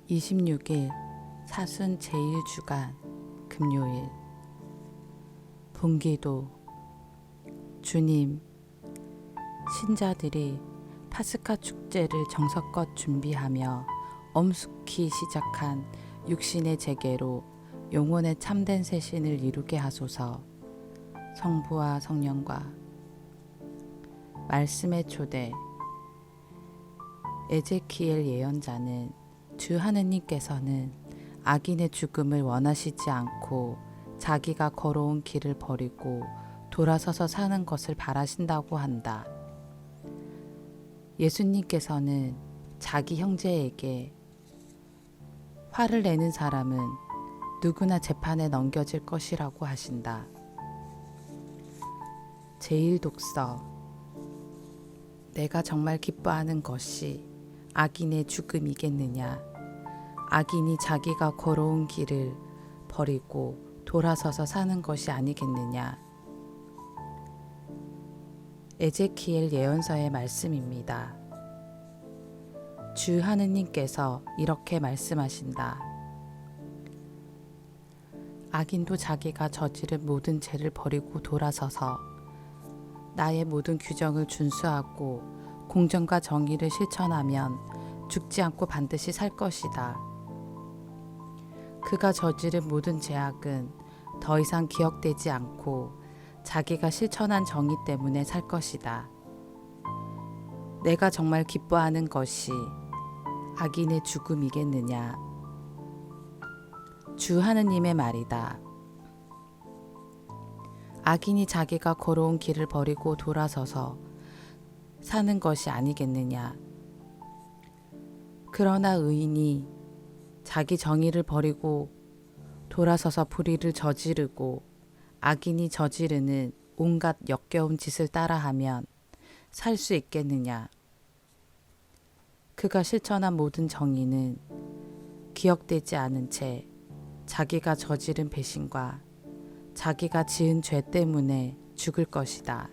26일 사순 제1주간 금요일. 본기도. 주님, 신자들이 파스카 축제를 정성껏 준비하며 엄숙히 시작한 육신의 재개로 영혼의 참된 새신을 이루게 하소서. 성부와 성령과 말씀의 초대. 에제키엘 예언자는 주 하느님께서는 악인의 죽음을 원하시지 않고 자기가 걸어온 길을 버리고 돌아서서 사는 것을 바라신다고 한다. 예수님께서는 자기 형제에게 화를 내는 사람은 누구나 재판에 넘겨질 것이라고 하신다. 제1독서. 내가 정말 기뻐하는 것이 악인의 죽음이겠느냐. 악인이 자기가 걸어온 길을 버리고 돌아서서 사는 것이 아니겠느냐. 에제키엘 예언서의 말씀입니다. 주 하느님께서 이렇게 말씀하신다. 악인도 자기가 저지른 모든 죄를 버리고 돌아서서 나의 모든 규정을 준수하고 공정과 정의를 실천하면 죽지 않고 반드시 살 것이다. 그가 저지른 모든 죄악은 더 이상 기억되지 않고 자기가 실천한 정의 때문에 살 것이다. 내가 정말 기뻐하는 것이 악인의 죽음이겠느냐. 주 하느님의 말이다. 악인이 자기가 걸어온 길을 버리고 돌아서서 사는 것이 아니겠느냐. 그러나 의인이 자기 정의를 버리고 돌아서서 불의를 저지르고 악인이 저지르는 온갖 역겨운 짓을 따라하면 살 수 있겠느냐. 그가 실천한 모든 정의는 기억되지 않은 채 자기가 저지른 배신과 자기가 지은 죄 때문에 죽을 것이다.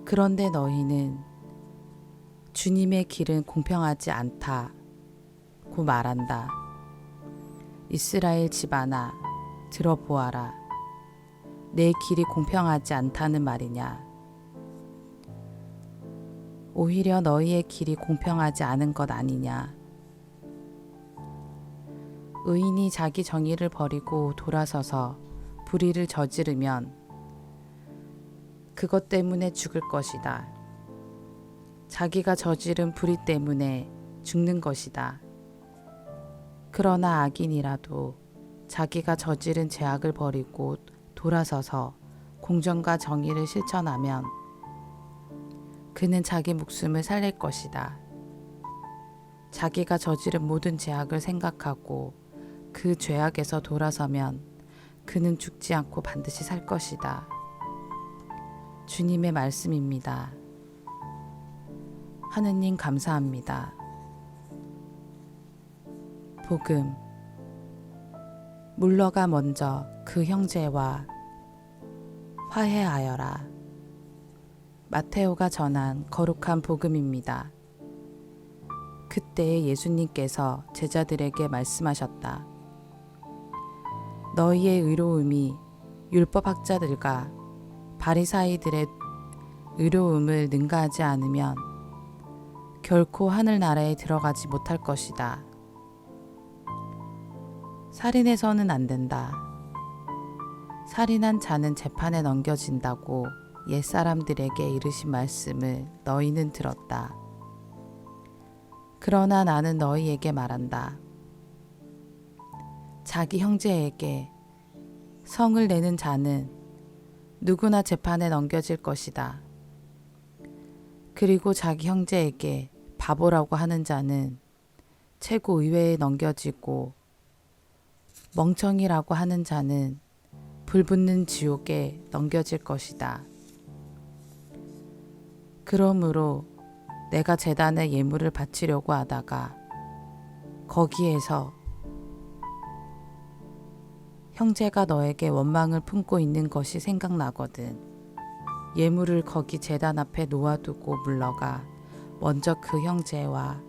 그런데 너희는 주님의 길은 공평하지 않다고 말한다. 이스라엘 집안아, 들어보아라. 내 길이 공평하지 않다는 말이냐. 오히려 너희의 길이 공평하지 않은 것 아니냐. 의인이 자기 정의를 버리고 돌아서서 불의를 저지르면 그것 때문에 죽을 것이다. 자기가 저지른 불의 때문에 죽는 것이다. 그러나 악인이라도 자기가 저지른 죄악을 버리고 돌아서서 공정과 정의를 실천하면 그는 자기 목숨을 살릴 것이다. 자기가 저지른 모든 죄악을 생각하고 그 죄악에서 돌아서면 그는 죽지 않고 반드시 살 것이다. 주님의 말씀입니다. 하느님 감사합니다. 복음. 물러가 먼저 그 형제와 화해하여라. 마테오가 전한 거룩한 복음입니다. 그때 예수님께서 제자들에게 말씀하셨다. 너희의 의로움이 율법학자들과 바리사이들의 의로움을 능가하지 않으면 결코 하늘나라에 들어가지 못할 것이다. 살인해서는 안 된다. 살인한 자는 재판에 넘겨진다고 옛사람들에게 이르신 말씀을 너희는 들었다. 그러나 나는 너희에게 말한다. 자기 형제에게 성을 내는 자는 누구나 재판에 넘겨질 것이다. 그리고 자기 형제에게 바보라고 하는 자는 최고의회에 넘겨지고 멍청이라고 하는 자는 불붙는 지옥에 넘겨질 것이다. 그러므로 내가 제단에 예물을 바치려고 하다가 거기에서 형제가 너에게 원망을 품고 있는 것이 생각나거든. 예물을 거기 제단 앞에 놓아두고 물러가 먼저 그 형제와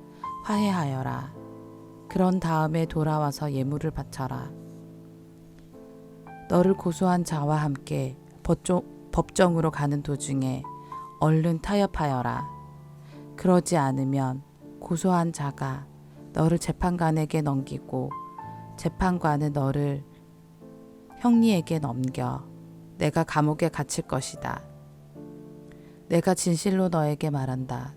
화해하여라. 그런 다음에 돌아와서 예물을 바쳐라. 너를 고소한 자와 함께 법정으로 가는 도중에 얼른 타협하여라. 그러지 않으면 고소한 자가 너를 재판관에게 넘기고 재판관은 너를 형리에게 넘겨 내가 감옥에 갇힐 것이다. 내가 진실로 너에게 말한다.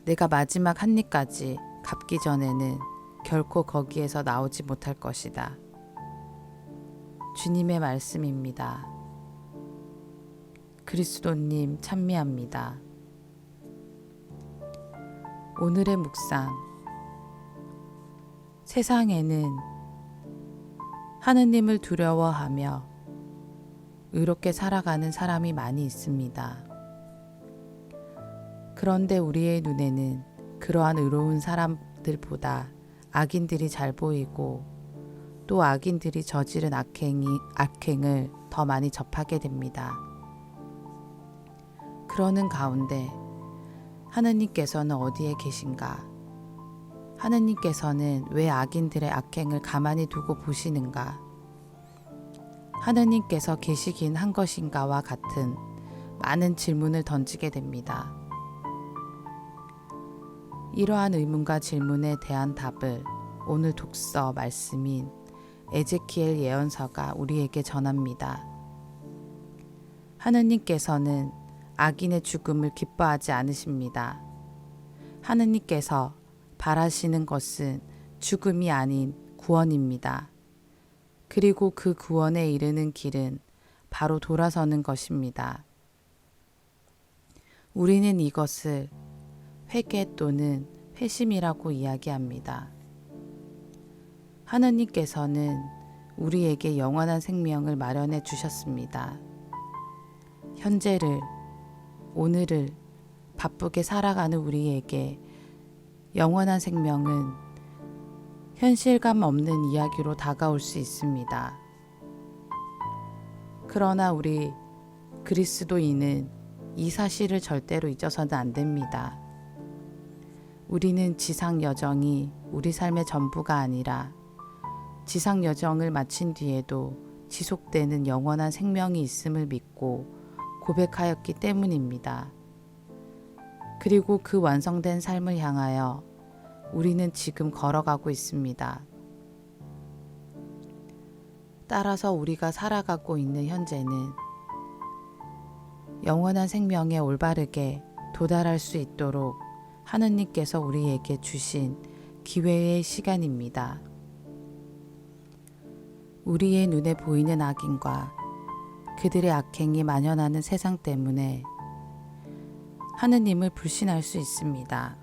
내가 마지막 한 입까지 갚기 전에는 결코 거기에서 나오지 못할 것이다. 주님의 말씀입니다. 그리스도님 찬미합니다. 오늘의 묵상. 세상에는 하느님을 두려워하며 의롭게 살아가는 사람이 많이 있습니다. 그런데 우리의 눈에는 그러한 의로운 사람들보다 악인들이 잘 보이고 또 악인들이 저지른 악행을 더 많이 접하게 됩니다. 그러는 가운데 하느님께서는 어디에 계신가? 하느님께서는 왜 악인들의 악행을 가만히 두고 보시는가? 하느님께서 계시긴 한 것인가와 같은 많은 질문을 던지게 됩니다. 이러한 의문과 질문에 대한 답을 오늘 독서 말씀인 에제키엘 예언서가 우리에게 전합니다. 하느님께서는 악인의 죽음을 기뻐하지 않으십니다. 하느님께서 바라시는 것은 죽음이 아닌 구원입니다. 그리고 그 구원에 이르는 길은 바로 돌아서는 것입니다. 우리는 이것을 회개 또는 회심이라고 이야기합니다. 하느님께서는 우리에게 영원한 생명을 마련해 주셨습니다. 현재를, 오늘을 바쁘게 살아가는 우리에게 영원한 생명은 현실감 없는 이야기로 다가올 수 있습니다. 그러나 우리 그리스도인은 이 사실을 절대로 잊어서는 안 됩니다. 우리는 지상 여정이 우리 삶의 전부가 아니라 지상 여정을 마친 뒤에도 지속되는 영원한 생명이 있음을 믿고 고백하였기 때문입니다. 그리고 그 완성된 삶을 향하여 우리는 지금 걸어가고 있습니다. 따라서 우리가 살아가고 있는 현재는 영원한 생명에 올바르게 도달할 수 있도록 하느님께서 우리에게 주신 기회의 시간입니다. 우리의 눈에 보이는 악인과 그들의 악행이 만연하는 세상 때문에 하느님을 불신할 수 있습니다.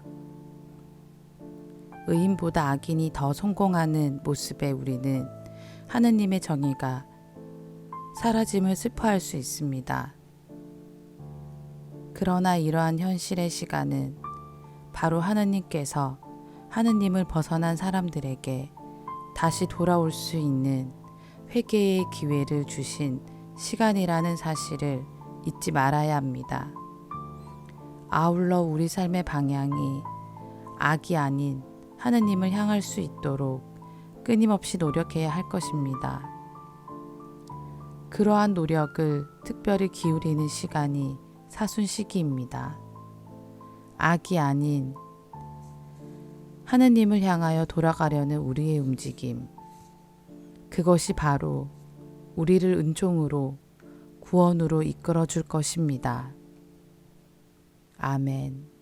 의인보다 악인이 더 성공하는 모습에 우리는 하느님의 정의가 사라짐을 슬퍼할 수 있습니다. 그러나 이러한 현실의 시간은 바로 하느님께서 하느님을 벗어난 사람들에게 다시 돌아올 수 있는 회개의 기회를 주신 시간이라는 사실을 잊지 말아야 합니다. 아울러 우리 삶의 방향이 악이 아닌 하느님을 향할 수 있도록 끊임없이 노력해야 할 것입니다. 그러한 노력을 특별히 기울이는 시간이 사순시기입니다. 악이 아닌 하느님을 향하여 돌아가려는 우리의 움직임, 그것이 바로 우리를 은총으로 구원으로 이끌어 줄 것입니다. 아멘.